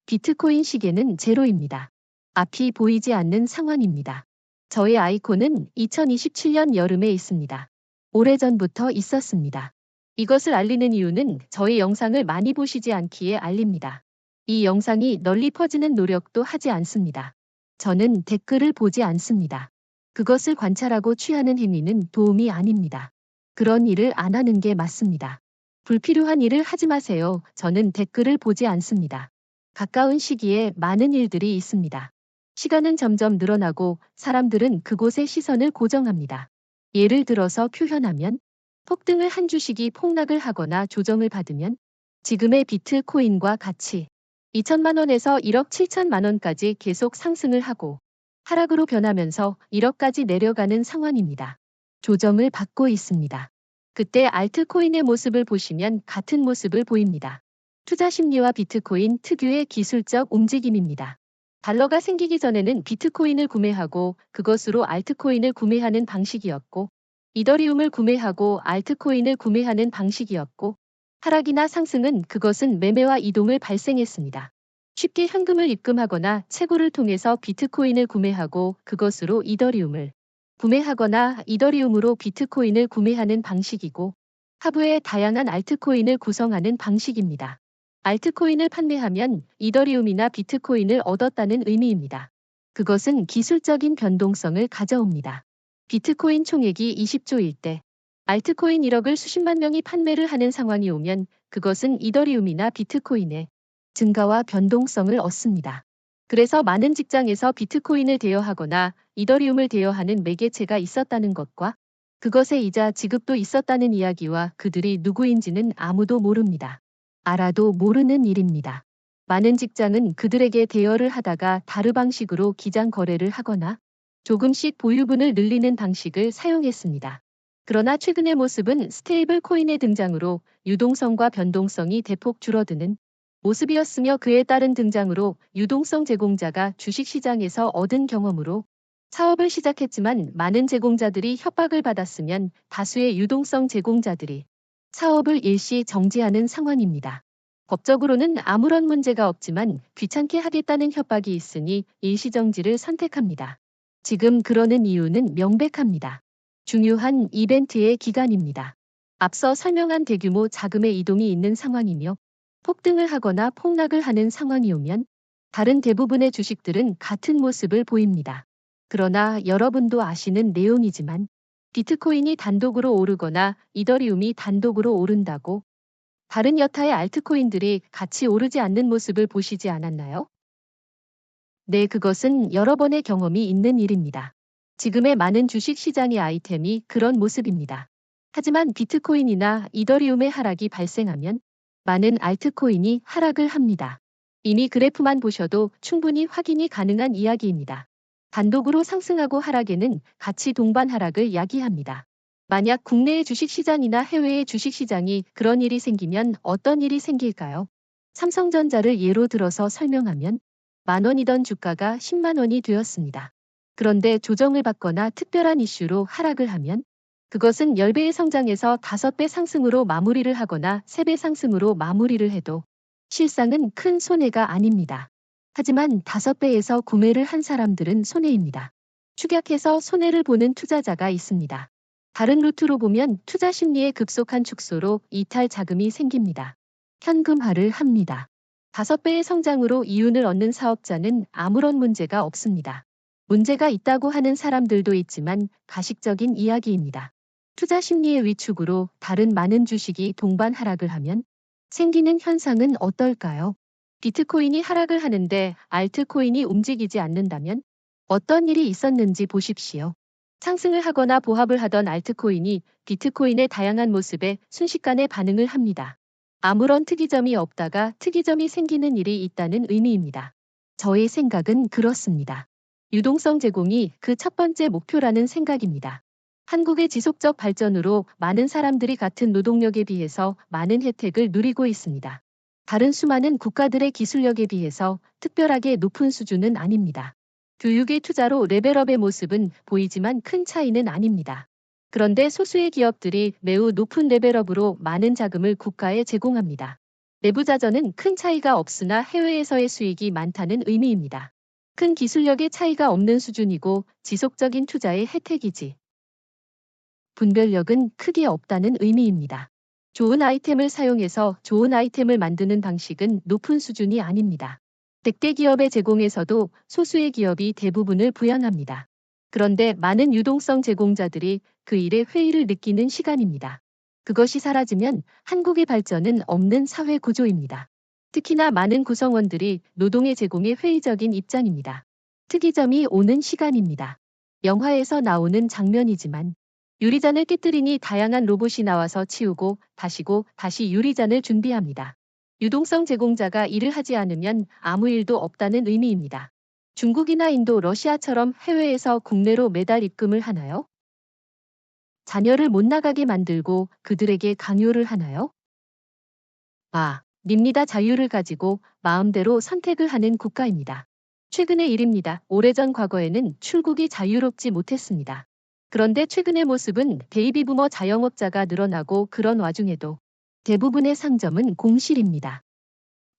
비트코인 시계는 제로입니다. 앞이 보이지 않는 상황입니다. 저의 아이콘은 2027년 여름에 있습니다. 오래전부터 있었습니다. 이것을 알리는 이유는 저의 영상을 많이 보시지 않기에 알립니다. 이 영상이 널리 퍼지는 노력도 하지 않습니다. 저는 댓글을 보지 않습니다. 그것을 관찰하고 취하는 행위는 도움이 아닙니다. 그런 일을 안 하는 게 맞습니다. 불필요한 일을 하지 마세요. 저는 댓글을 보지 않습니다. 가까운 시기에 많은 일들이 있습니다. 시간은 점점 늘어나고 사람들은 그곳에 시선을 고정합니다. 예를 들어서 표현하면 폭등을 한 주식이 폭락을 하거나 조정을 받으면 지금의 비트코인과 같이 2천만 원에서 1억 7천만 원까지 계속 상승을 하고 하락으로 변하면서 1억까지 내려가는 상황입니다. 조정을 받고 있습니다. 그때 알트코인의 모습을 보시면 같은 모습을 보입니다. 투자 심리와 비트코인 특유의 기술적 움직임입니다. 달러가 생기기 전에는 비트코인을 구매하고 그것으로 알트코인을 구매하는 방식이었고 이더리움을 구매하고 알트코인을 구매하는 방식이었고 하락이나 상승은 그것은 매매와 이동을 발생했습니다. 쉽게 현금을 입금하거나 채굴을 통해서 비트코인을 구매하고 그것으로 이더리움을 구매하거나 이더리움으로 비트코인을 구매하는 방식이고 하부의 다양한 알트코인을 구성하는 방식입니다. 알트코인을 판매하면 이더리움이나 비트코인을 얻었다는 의미입니다. 그것은 기술적인 변동성을 가져옵니다. 비트코인 총액이 20조일 때 알트코인 1억을 수십만 명이 판매를 하는 상황이 오면 그것은 이더리움이나 비트코인의 증가와 변동성을 얻습니다. 그래서 많은 직장에서 비트코인을 대여하거나 이더리움을 대여하는 매개체가 있었다는 것과 그것의 이자 지급도 있었다는 이야기와 그들이 누구인지는 아무도 모릅니다. 알아도 모르는 일입니다. 많은 직장은 그들에게 대여를 하다가 다른 방식으로 기장 거래를 하거나 조금씩 보유분을 늘리는 방식을 사용했습니다. 그러나 최근의 모습은 스테이블 코인의 등장으로 유동성과 변동성이 대폭 줄어드는 모습이었으며 그에 따른 등장으로 유동성 제공자가 주식시장에서 얻은 경험으로 사업을 시작했지만 많은 제공자들이 협박을 받았으면 다수의 유동성 제공자들이 사업을 일시 정지하는 상황입니다. 법적으로는 아무런 문제가 없지만 귀찮게 하겠다는 협박이 있으니 일시정지를 선택합니다. 지금 그러는 이유는 명백합니다. 중요한 이벤트의 기간입니다. 앞서 설명한 대규모 자금의 이동이 있는 상황이며 폭등을 하거나 폭락을 하는 상황이 오면 다른 대부분의 주식들은 같은 모습을 보입니다. 그러나 여러분도 아시는 내용이지만 비트코인이 단독으로 오르거나 이더리움이 단독으로 오른다고 다른 여타의 알트코인들이 같이 오르지 않는 모습을 보시지 않았나요? 네, 그것은 여러 번의 경험이 있는 일입니다. 지금의 많은 주식 시장의 아이템이 그런 모습입니다. 하지만 비트코인이나 이더리움의 하락이 발생하면 많은 알트코인이 하락을 합니다. 이미 그래프만 보셔도 충분히 확인이 가능한 이야기입니다. 단독으로 상승하고 하락에는 같이 동반 하락을 야기합니다. 만약 국내의 주식시장이나 해외의 주식시장이 그런 일이 생기면 어떤 일이 생길까요? 삼성전자를 예로 들어서 설명하면 10,000원이던 주가가 10만 원이 되었습니다. 그런데 조정을 받거나 특별한 이슈로 하락을 하면 그것은 10배의 성장에서 5배 상승으로 마무리를 하거나 3배 상승으로 마무리를 해도 실상은 큰 손해가 아닙니다. 하지만 5배에서 구매를 한 사람들은 손해입니다. 축약해서 손해를 보는 투자자가 있습니다. 다른 루트로 보면 투자 심리의 급속한 축소로 이탈 자금이 생깁니다. 현금화를 합니다. 5배의 성장으로 이윤을 얻는 사업자는 아무런 문제가 없습니다. 문제가 있다고 하는 사람들도 있지만 가식적인 이야기입니다. 투자 심리의 위축으로 다른 많은 주식이 동반 하락을 하면 생기는 현상은 어떨까요? 비트코인이 하락을 하는데 알트코인이 움직이지 않는다면 어떤 일이 있었는지 보십시오. 상승을 하거나 보합을 하던 알트코인이 비트코인의 다양한 모습에 순식간에 반응을 합니다. 아무런 특이점이 없다가 특이점이 생기는 일이 있다는 의미입니다. 저의 생각은 그렇습니다. 유동성 제공이 그 첫 번째 목표라는 생각입니다. 한국의 지속적 발전으로 많은 사람들이 같은 노동력에 비해서 많은 혜택을 누리고 있습니다. 다른 수많은 국가들의 기술력에 비해서 특별하게 높은 수준은 아닙니다. 교육의 투자로 레벨업의 모습은 보이지만 큰 차이는 아닙니다. 그런데 소수의 기업들이 매우 높은 레벨업으로 많은 자금을 국가에 제공합니다. 내부 자전은 큰 차이가 없으나 해외에서의 수익이 많다는 의미입니다. 큰 기술력의 차이가 없는 수준이고 지속적인 투자의 혜택이지. 분별력은 크게 없다는 의미입니다. 좋은 아이템을 사용해서 좋은 아이템을 만드는 방식은 높은 수준이 아닙니다. 100대 기업의 제공에서도 소수의 기업이 대부분을 부양합니다. 그런데 많은 유동성 제공자들이 그 일에 회의를 느끼는 시간입니다. 그것이 사라지면 한국의 발전은 없는 사회 구조입니다. 특히나 많은 구성원들이 노동의 제공에 회의적인 입장입니다. 특이점이 오는 시간입니다. 영화에서 나오는 장면이지만 유리잔을 깨뜨리니 다양한 로봇이 나와서 치우고 다시고 다시 유리잔을 준비합니다. 유동성 제공자가 일을 하지 않으면 아무 일도 없다는 의미입니다. 중국이나 인도, 러시아처럼 해외에서 국내로 매달 입금을 하나요? 자녀를 못 나가게 만들고 그들에게 강요를 하나요? 닙니다. 자유를 가지고 마음대로 선택을 하는 국가입니다. 최근의 일입니다. 오래전 과거에는 출국이 자유롭지 못했습니다. 그런데 최근의 모습은 베이비부머 자영업자가 늘어나고 그런 와중에도 대부분의 상점은 공실입니다.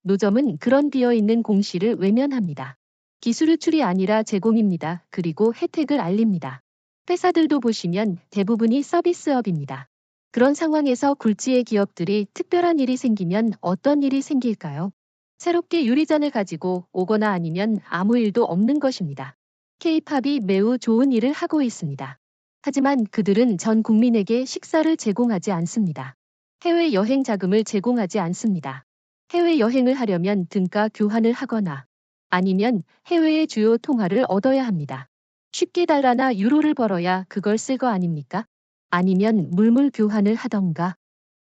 노점은 그런 비어있는 공실을 외면합니다. 기술 유출이 아니라 제공입니다. 그리고 혜택을 알립니다. 회사들도 보시면 대부분이 서비스업입니다. 그런 상황에서 굴지의 기업들이 특별한 일이 생기면 어떤 일이 생길까요? 새롭게 유리잔을 가지고 오거나 아니면 아무 일도 없는 것입니다. K-팝이 매우 좋은 일을 하고 있습니다. 하지만 그들은 전 국민에게 식사를 제공하지 않습니다. 해외여행 자금을 제공하지 않습니다. 해외여행을 하려면 등가 교환을 하거나 아니면 해외의 주요 통화를 얻어야 합니다. 쉽게 달러나 유로를 벌어야 그걸 쓸 거 아닙니까? 아니면 물물 교환을 하던가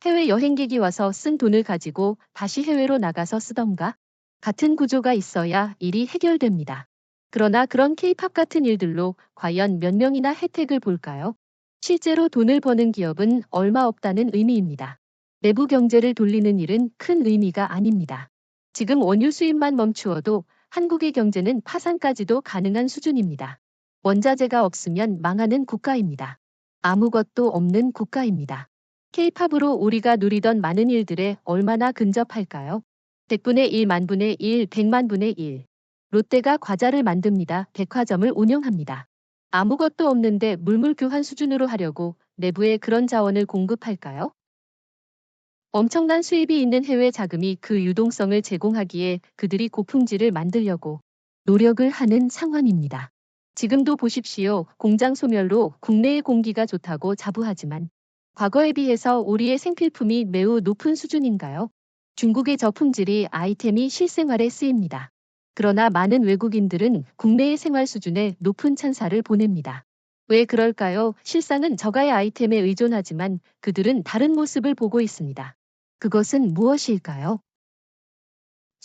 해외 여행객이 와서 쓴 돈을 가지고 다시 해외로 나가서 쓰던가 같은 구조가 있어야 일이 해결됩니다. 그러나 그런 K-팝 같은 일들로 과연 몇 명이나 혜택을 볼까요? 실제로 돈을 버는 기업은 얼마 없다는 의미입니다. 내부 경제를 돌리는 일은 큰 의미가 아닙니다. 지금 원유 수입만 멈추어도 한국의 경제는 파산까지도 가능한 수준입니다. 원자재가 없으면 망하는 국가입니다. 아무것도 없는 국가입니다. K-팝으로 우리가 누리던 많은 일들에 얼마나 근접할까요? 100분의 1, 만분의 1, 100만분의 1. 롯데가 과자를 만듭니다. 백화점을 운영합니다. 아무것도 없는데 물물 교환 수준으로 하려고 내부에 그런 자원을 공급할까요? 엄청난 수입이 있는 해외 자금이 그 유동성을 제공하기에 그들이 고품질을 만들려고 노력을 하는 상황입니다. 지금도 보십시오. 공장 소멸로 국내의 공기가 좋다고 자부하지만 과거에 비해서 우리의 생필품이 매우 높은 수준인가요? 중국의 저품질이 아이템이 실생활에 쓰입니다. 그러나 많은 외국인들은 국내의 생활 수준에 높은 찬사를 보냅니다. 왜 그럴까요? 실상은 저가의 아이템에 의존하지만 그들은 다른 모습을 보고 있습니다. 그것은 무엇일까요?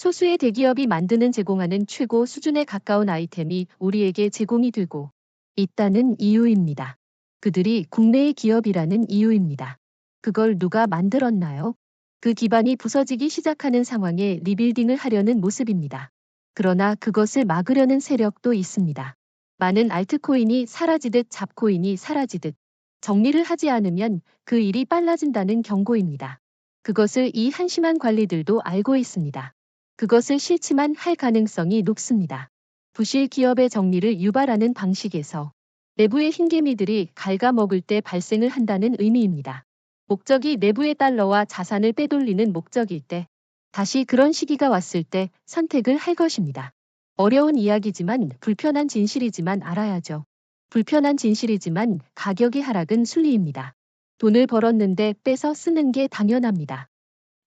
소수의 대기업이 만드는 제공하는 최고 수준에 가까운 아이템이 우리에게 제공이 되고 있다는 이유입니다. 그들이 국내의 기업이라는 이유입니다. 그걸 누가 만들었나요? 그 기반이 부서지기 시작하는 상황에 리빌딩을 하려는 모습입니다. 그러나 그것을 막으려는 세력도 있습니다. 많은 알트코인이 사라지듯 잡코인이 사라지듯 정리를 하지 않으면 그 일이 빨라진다는 경고입니다. 그것을 이 한심한 관리들도 알고 있습니다. 그것을 싫지만 할 가능성이 높습니다. 부실 기업의 정리를 유발하는 방식에서 내부의 흰개미들이 갉아먹을 때 발생을 한다는 의미입니다. 목적이 내부의 달러와 자산을 빼돌리는 목적일 때 다시 그런 시기가 왔을 때 선택을 할 것입니다. 어려운 이야기지만 불편한 진실이지만 알아야죠. 불편한 진실이지만 가격의 하락은 순리입니다. 돈을 벌었는데 빼서 쓰는 게 당연합니다.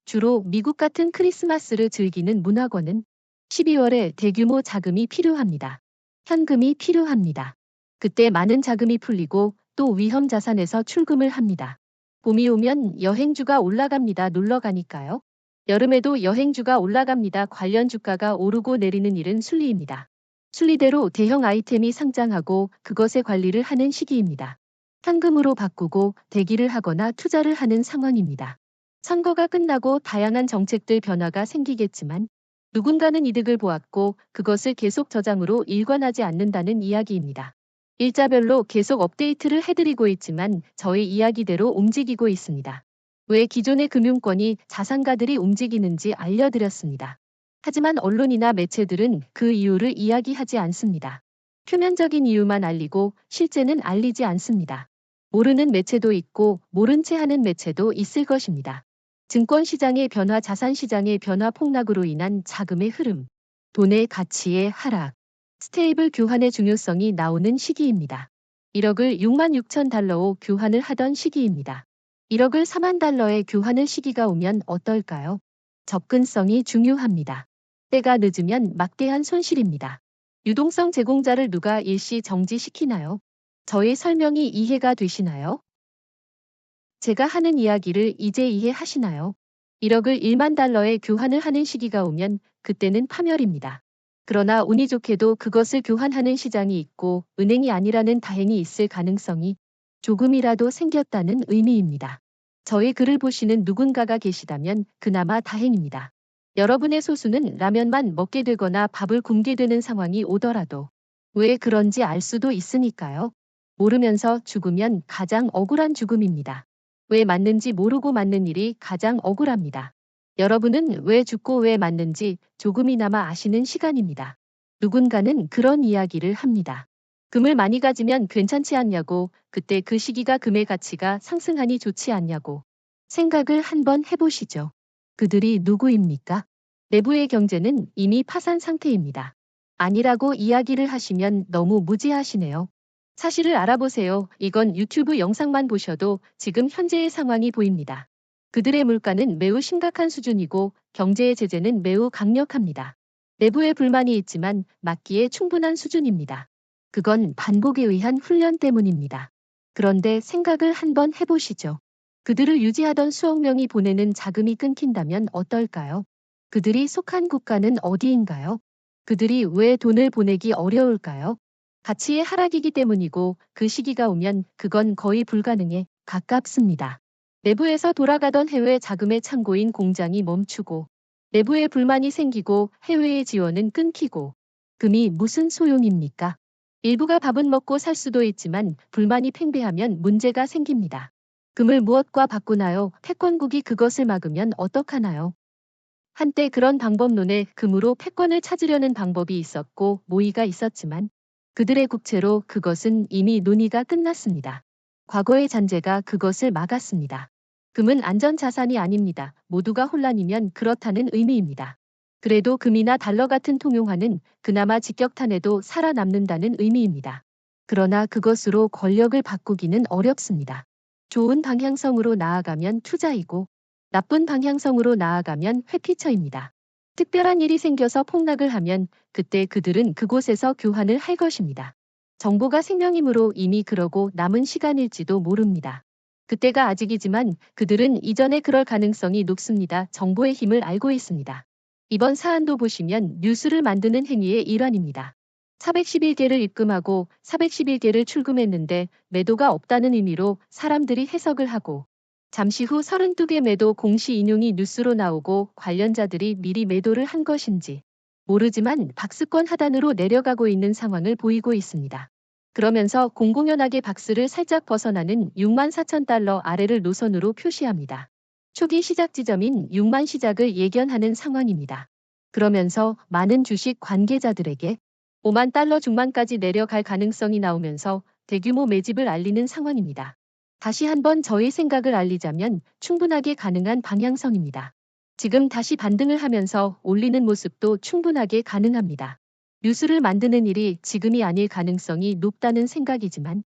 주로 미국 같은 크리스마스를 즐기는 문화권은 12월에 대규모 자금이 필요합니다. 현금이 필요합니다. 그때 많은 자금이 풀리고 또 위험 자산에서 출금을 합니다. 봄이 오면 여행주가 올라갑니다. 놀러 가니까요. 여름에도 여행주가 올라갑니다. 관련 주가가 오르고 내리는 일은 순리입니다. 순리대로 대형 아이템이 상장하고 그것의 관리를 하는 시기입니다. 현금으로 바꾸고 대기를 하거나 투자를 하는 상황입니다. 선거가 끝나고 다양한 정책들 변화가 생기겠지만 누군가는 이득을 보았고 그것을 계속 저장으로 일관하지 않는다는 이야기입니다. 일자별로 계속 업데이트를 해드리고 있지만 저의 이야기대로 움직이고 있습니다. 왜 기존의 금융권이 자산가들이 움직이는지 알려드렸습니다. 하지만 언론이나 매체들은 그 이유를 이야기하지 않습니다. 표면적인 이유만 알리고 실제는 알리지 않습니다. 모르는 매체도 있고 모른 채 하는 매체도 있을 것입니다. 증권시장의 변화, 자산시장의 변화, 폭락으로 인한 자금의 흐름, 돈의 가치의 하락, 스테이블 교환의 중요성이 나오는 시기입니다. 1억을 6만 6천 달러로 교환을 하던 시기입니다. 1억을 4만 달러에 교환할 시기가 오면 어떨까요? 접근성이 중요합니다. 때가 늦으면 막대한 손실입니다. 유동성 제공자를 누가 일시 정지시키나요? 저의 설명이 이해가 되시나요? 제가 하는 이야기를 이제 이해하시나요? 1억을 1만 달러에 교환을 하는 시기가 오면 그때는 파멸입니다. 그러나 운이 좋게도 그것을 교환하는 시장이 있고 은행이 아니라는 다행이 있을 가능성이 조금이라도 생겼다는 의미입니다. 저희 글을 보시는 누군가가 계시다면 그나마 다행입니다. 여러분의 소수는 라면만 먹게 되거나 밥을 굶게 되는 상황이 오더라도 왜 그런지 알 수도 있으니까요. 모르면서 죽으면 가장 억울한 죽음입니다. 왜 맞는지 모르고 맞는 일이 가장 억울합니다. 여러분은 왜 죽고 왜 맞는지 조금이나마 아시는 시간입니다. 누군가는 그런 이야기를 합니다. 금을 많이 가지면 괜찮지 않냐고, 그때 그 시기가 금의 가치가 상승하니 좋지 않냐고. 생각을 한번 해보시죠. 그들이 누구입니까? 내부의 경제는 이미 파산 상태입니다. 아니라고 이야기를 하시면 너무 무지하시네요. 사실을 알아보세요. 이건 유튜브 영상만 보셔도 지금 현재의 상황이 보입니다. 그들의 물가는 매우 심각한 수준이고 경제의 제재는 매우 강력합니다. 내부에 불만이 있지만 막기에 충분한 수준입니다. 그건 반복에 의한 훈련 때문입니다. 그런데 생각을 한번 해보시죠. 그들을 유지하던 수억 명이 보내는 자금이 끊긴다면 어떨까요? 그들이 속한 국가는 어디인가요? 그들이 왜 돈을 보내기 어려울까요? 가치의 하락이기 때문이고 그 시기가 오면 그건 거의 불가능에 가깝습니다. 내부에서 돌아가던 해외 자금의 창고인 공장이 멈추고 내부에 불만이 생기고 해외의 지원은 끊기고 금이 무슨 소용입니까? 일부가 밥은 먹고 살 수도 있지만 불만이 팽배하면 문제가 생깁니다. 금을 무엇과 바꾸나요? 패권국이 그것을 막으면 어떡하나요? 한때 그런 방법론에 금으로 패권을 찾으려는 방법이 있었고 모의가 있었지만 그들의 국채로 그것은 이미 논의가 끝났습니다. 과거의 잔재가 그것을 막았습니다. 금은 안전자산이 아닙니다. 모두가 혼란이면 그렇다는 의미입니다. 그래도 금이나 달러 같은 통용화는 그나마 직격탄에도 살아남는다는 의미입니다. 그러나 그것으로 권력을 바꾸기는 어렵습니다. 좋은 방향성으로 나아가면 투자이고 나쁜 방향성으로 나아가면 회피처입니다. 특별한 일이 생겨서 폭락을 하면 그때 그들은 그곳에서 교환을 할 것입니다. 정보가 생명이므로 이미 그러고 남은 시간일지도 모릅니다. 그때가 아직이지만 그들은 이전에 그럴 가능성이 높습니다. 정보의 힘을 알고 있습니다. 이번 사안도 보시면 뉴스를 만드는 행위의 일환입니다. 411개를 입금하고 411개를 출금했는데 매도가 없다는 의미로 사람들이 해석을 하고 잠시 후 32개 매도 공시 인용이 뉴스로 나오고 관련자들이 미리 매도를 한 것인지 모르지만 박스권 하단으로 내려가고 있는 상황을 보이고 있습니다. 그러면서 공공연하게 박스를 살짝 벗어나는 6만 4천 달러 아래를 노선으로 표시합니다. 초기 시작 지점인 6만 시작을 예견하는 상황입니다. 그러면서 많은 주식 관계자들에게 5만 달러 중반까지 내려갈 가능성이 나오면서 대규모 매집을 알리는 상황입니다. 다시 한번 저의 생각을 알리자면 충분하게 가능한 방향성입니다. 지금 다시 반등을 하면서 올리는 모습도 충분하게 가능합니다. 뉴스를 만드는 일이 지금이 아닐 가능성이 높다는 생각이지만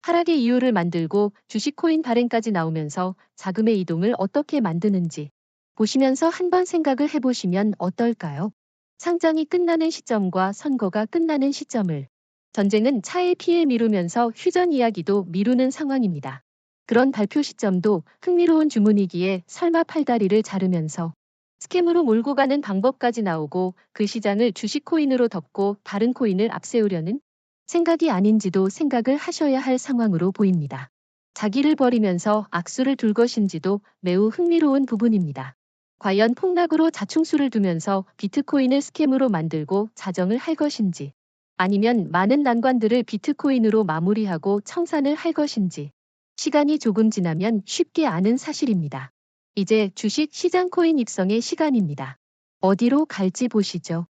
하락의 이유를 만들고 주식 코인 발행까지 나오면서 자금의 이동을 어떻게 만드는지 보시면서 한번 생각을 해보시면 어떨까요? 상장이 끝나는 시점과 선거가 끝나는 시점을 전쟁은 차의 피해 미루면서 휴전 이야기도 미루는 상황입니다. 그런 발표 시점도 흥미로운 주문이기에 설마 팔다리를 자르면서 스캠으로 몰고 가는 방법까지 나오고 그 시장을 주식 코인으로 덮고 다른 코인을 앞세우려는 생각이 아닌지도 생각을 하셔야 할 상황으로 보입니다. 자기를 버리면서 악수를 둘 것인지도 매우 흥미로운 부분입니다. 과연 폭락으로 자충수를 두면서 비트코인을 스캠으로 만들고 자정을 할 것인지 아니면 많은 난관들을 비트코인으로 마무리하고 청산을 할 것인지 시간이 조금 지나면 쉽게 아는 사실입니다. 이제 주식 시장 코인 입성의 시간입니다. 어디로 갈지 보시죠.